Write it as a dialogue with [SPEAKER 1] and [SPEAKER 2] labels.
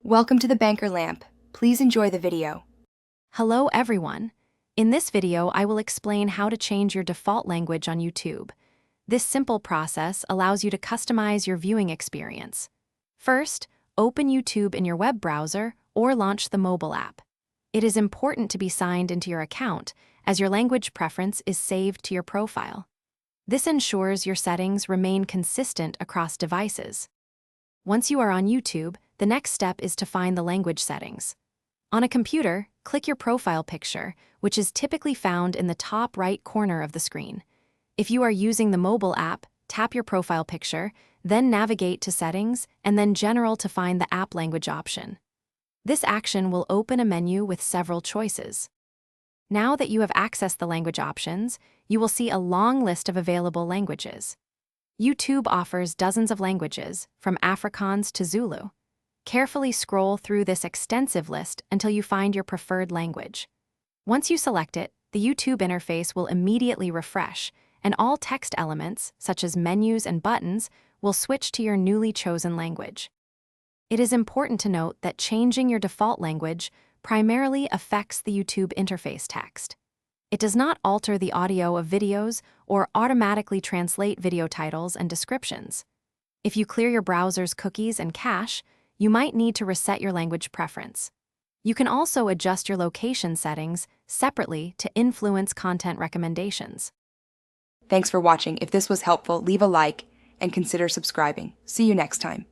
[SPEAKER 1] Welcome to the Banker Lamp. Please enjoy the video.
[SPEAKER 2] Hello everyone. In this video, I will explain how to change your default language on YouTube. This simple process allows you to customize your viewing experience. First, open YouTube in your web browser or launch the mobile app. It is important to be signed into your account, as your language preference is saved to your profile. This ensures your settings remain consistent across devices. Once you are on YouTube, the next step is to find the language settings. On a computer, click your profile picture, which is typically found in the top right corner of the screen. If you are using the mobile app, tap your profile picture, then navigate to Settings and then General to find the app language option. This action will open a menu with several choices. Now that you have accessed the language options, you will see a long list of available languages. YouTube offers dozens of languages, from Afrikaans to Zulu. Carefully scroll through this extensive list until you find your preferred language. Once you select it, the YouTube interface will immediately refresh, and all text elements, such as menus and buttons, will switch to your newly chosen language. It is important to note that changing your default language primarily affects the YouTube interface text. It does not alter the audio of videos or automatically translate video titles and descriptions. If you clear your browser's cookies and cache, you might need to reset your language preference. You can also adjust your location settings separately to influence content recommendations.
[SPEAKER 1] Thanks for watching. If this was helpful, leave a like and consider subscribing. See you next time.